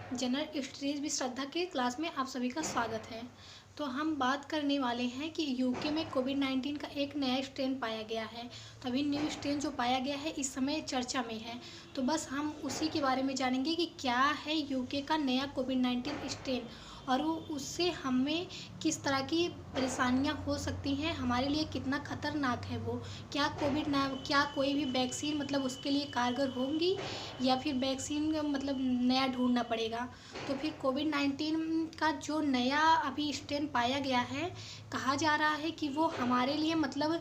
General studies भी श्रद्धा के class में आप सभी का स्वागत है। तो हम बात करने वाले हैं कि यूके में कोविड-19 का एक नया स्ट्रेन पाया गया है। तो अभी न्यू स्ट्रेन जो पाया गया है इस समय चर्चा में है। तो बस हम उसी के बारे में जानेंगे कि क्या है यूके का नया कोविड-19 स्ट्रेन और वो उससे हमें किस तरह की परेशानियां हो सकती हैं, हमारे लिए कितना खतरनाक है वो। क्या कोई भी वैक्सीन मतलब उसके लिए कारगर होंगी या फिर वैक्सीन मतलब नया ढूंढना पड़ेगा। तो फिर कोविड-19 का जो नया अभी स्ट्रेन पाया गया है, कहा जा रहा है कि वो हमारे लिए मतलब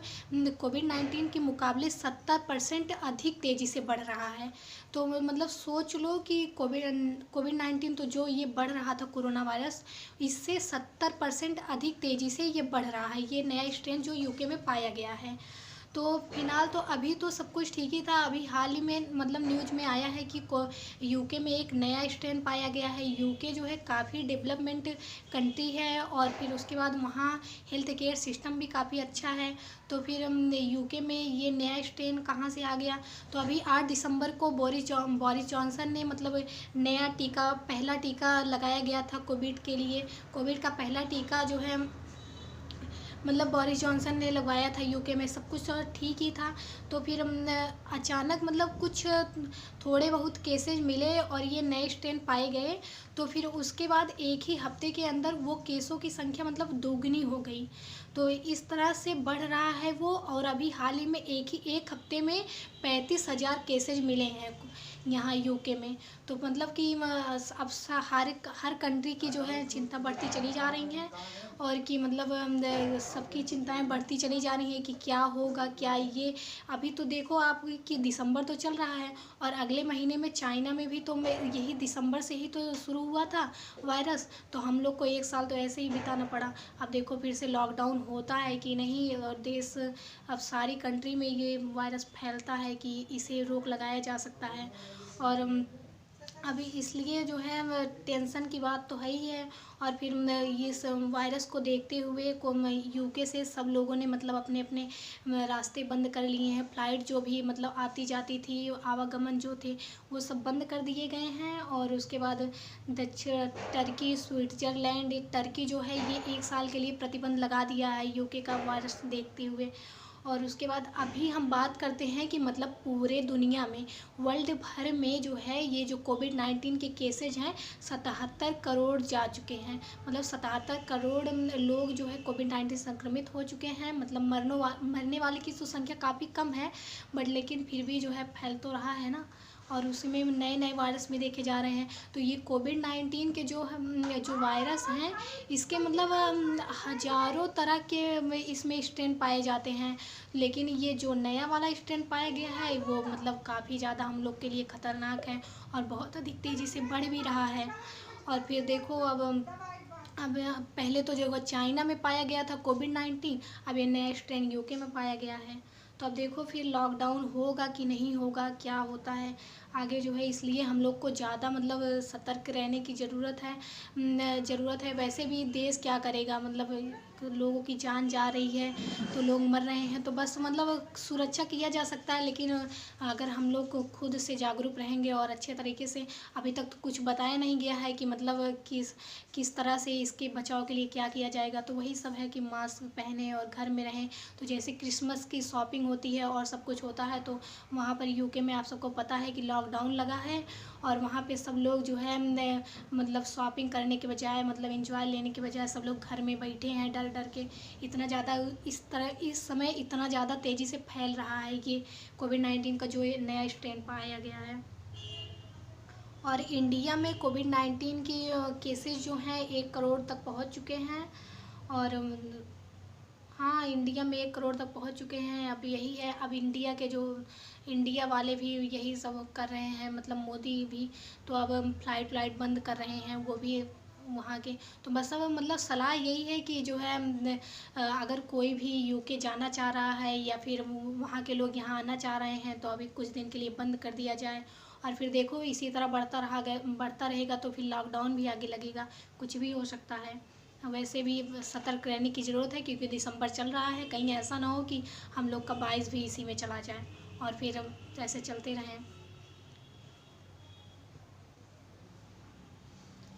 कोविड-19 के मुकाबले 70% अधिक तेज़ी से बढ़ रहा है। तो मतलब सोच लो कि कोविड-19 तो जो ये बढ़ रहा था कोरोना वायरस, इससे 70% अधिक तेज़ी से ये बढ़ रहा है, ये नया स्ट्रेन जो यूके में पाया गया है। तो फिलहाल तो अभी तो सब कुछ ठीक ही था। अभी हाल ही में मतलब न्यूज़ में आया है कि यूके में एक नया स्ट्रेन पाया गया है। यूके जो है काफ़ी डेवलपमेंट कंट्री है और फिर उसके बाद वहाँ हेल्थ केयर सिस्टम भी काफ़ी अच्छा है। तो फिर यूके में ये नया स्ट्रेन कहाँ से आ गया। तो अभी 8 दिसंबर को बोरिस जॉनसन ने मतलब नया टीका पहला टीका लगाया गया था कोविड के लिए। कोविड का पहला टीका जो है मतलब बोरिस जॉनसन ने लगवाया था यूके में। सब कुछ ठीक ही था। तो फिर अचानक मतलब कुछ थोड़े बहुत केसेज मिले और ये नए स्ट्रेन पाए गए। तो फिर उसके बाद एक ही हफ्ते के अंदर वो केसों की संख्या मतलब दोगुनी हो गई। तो इस तरह से बढ़ रहा है वो। और अभी हाल ही में एक हफ्ते में 35,000 केसेज मिले हैं यहाँ यूके में। तो मतलब कि अब हर कंट्री की जो है चिंता बढ़ती चली जा रही हैं और कि मतलब सबकी चिंताएं बढ़ती चली जा रही हैं कि क्या होगा क्या ये। अभी तो देखो आप कि दिसंबर तो चल रहा है और अगले महीने में चाइना में भी तो यही दिसंबर से ही तो शुरू हुआ था वायरस। तो हम लोग को एक साल तो ऐसे ही बिताना पड़ा। अब देखो फिर से लॉकडाउन होता है कि नहीं, और देश अब सारी कंट्री में ये वायरस फैलता है कि इसे रोक लगाया जा सकता है। और अभी इसलिए जो है टेंशन की बात तो है ही है। और फिर ये सब वायरस को देखते हुए यूके से सब लोगों ने मतलब अपने अपने रास्ते बंद कर लिए हैं। फ़्लाइट जो भी मतलब आती जाती थी, आवागमन जो थे वो सब बंद कर दिए गए हैं। और उसके बाद दक्षिण टर्की, स्विट्ज़रलैंड, टर्की जो है ये 1 साल के लिए प्रतिबंध लगा दिया है यूके का वायरस देखते हुए। और उसके बाद अभी हम बात करते हैं कि मतलब पूरे दुनिया में, वर्ल्ड भर में जो है ये जो कोविड-19 के केसेज हैं 77 करोड़ जा चुके हैं। मतलब 77 करोड़ लोग जो है कोविड-19 संक्रमित हो चुके हैं। मतलब मरने वाले की तो संख्या काफ़ी कम है, बट लेकिन फिर भी जो है फैल तो रहा है ना। और उसमें नए नए वायरस भी देखे जा रहे हैं। तो ये कोविड-19 के जो वायरस हैं इसके मतलब हज़ारों तरह के इसमें स्ट्रेन पाए जाते हैं। लेकिन ये जो नया वाला स्ट्रेन पाया गया है वो मतलब काफ़ी ज़्यादा हम लोग के लिए ख़तरनाक है और बहुत अधिक तेज़ी से बढ़ भी रहा है। और फिर देखो अब पहले तो जो चाइना में पाया गया था कोविड-19, अब ये नया स्ट्रेन यूके में पाया गया है। तो अब देखो फिर लॉकडाउन होगा कि नहीं होगा, क्या होता है आगे जो है। इसलिए हम लोग को ज़्यादा मतलब सतर्क रहने की ज़रूरत है। वैसे भी देश क्या करेगा, मतलब लोगों की जान जा रही है तो लोग मर रहे हैं। तो बस मतलब सुरक्षा किया जा सकता है, लेकिन अगर हम लोग को खुद से जागरूक रहेंगे और अच्छे तरीके से, अभी तक तो कुछ बताया नहीं गया है कि मतलब किस तरह से इसके बचाव के लिए क्या किया जाएगा। तो वही सब है कि मास्क पहने और घर में रहें। तो जैसे क्रिसमस की शॉपिंग होती है और सब कुछ होता है, तो वहाँ पर यूके में आप सबको पता है कि लॉकडाउन लगा है और वहाँ पे सब लोग जो है मतलब शॉपिंग करने के बजाय, मतलब एंजॉय लेने के बजाय सब लोग घर में बैठे हैं डर डर के। इतना ज़्यादा इस समय इतना ज़्यादा तेज़ी से फैल रहा है कि कोविड-19 का जो ये नया स्ट्रेन पाया गया है। और इंडिया में कोविड-19 की केसेस जो हैं 1 करोड़ तक पहुंच चुके हैं। और हाँ, इंडिया में 1 करोड़ तक पहुंच चुके हैं। अब यही है, अब इंडिया वाले भी यही सब कर रहे हैं, मतलब मोदी भी। तो अब फ़्लाइट बंद कर रहे हैं वो भी वहाँ के। तो बस अब मतलब सलाह यही है कि जो है अगर कोई भी यूके जाना चाह रहा है या फिर वहाँ के लोग यहाँ आना चाह रहे हैं तो अभी कुछ दिन के लिए बंद कर दिया जाए। और फिर देखो इसी तरह बढ़ता रहेगा तो फिर लॉकडाउन भी आगे लगेगा, कुछ भी हो सकता है। वैसे भी सतर्क रहने की ज़रूरत है क्योंकि दिसंबर चल रहा है, कहीं ऐसा ना हो कि हम लोग का 22 भी इसी में चला जाए और फिर ऐसे चलते रहें।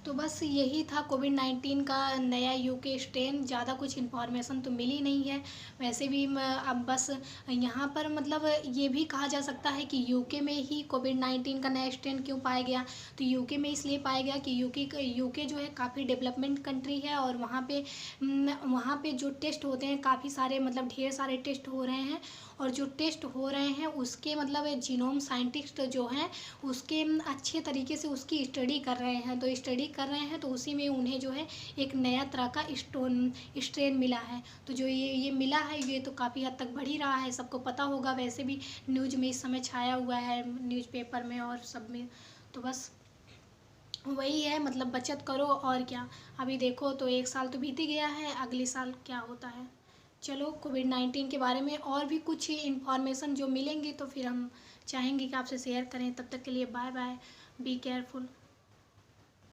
तो बस यही था कोविड-19 का नया यूके स्ट्रेन। ज़्यादा कुछ इन्फॉर्मेशन तो मिली नहीं है। वैसे भी अब बस यहाँ पर मतलब ये भी कहा जा सकता है कि यूके में ही कोविड-19 का नया स्ट्रेन क्यों पाया गया। तो यूके में इसलिए पाया गया कि यूके जो है काफ़ी डेवलपमेंट कंट्री है, और वहाँ पे जो टेस्ट होते हैं काफ़ी सारे, मतलब ढेर सारे टेस्ट हो रहे हैं। और जो टेस्ट हो रहे हैं उसके मतलब जीनोम साइंटिस्ट जो हैं उसके अच्छे तरीके से उसकी स्टडी कर रहे हैं। तो स्टडी कर रहे हैं तो उसी में उन्हें जो है एक नया तरह का स्ट्रेन मिला है। तो जो ये मिला है ये तो काफ़ी हद तक बढ़ ही रहा है, सबको पता होगा। वैसे भी न्यूज़ में इस समय छाया हुआ है, न्यूज़पेपर में और सब में। तो बस वही है, मतलब बचत करो और क्या। अभी देखो तो एक साल तो बीत ही गया है, अगले साल क्या होता है। चलो, कोविड-19 के बारे में और भी कुछ इन्फॉर्मेशन जो मिलेंगी तो फिर हम चाहेंगे कि आपसे शेयर करें। तब तक के लिए बाय बाय, बी केयरफुल।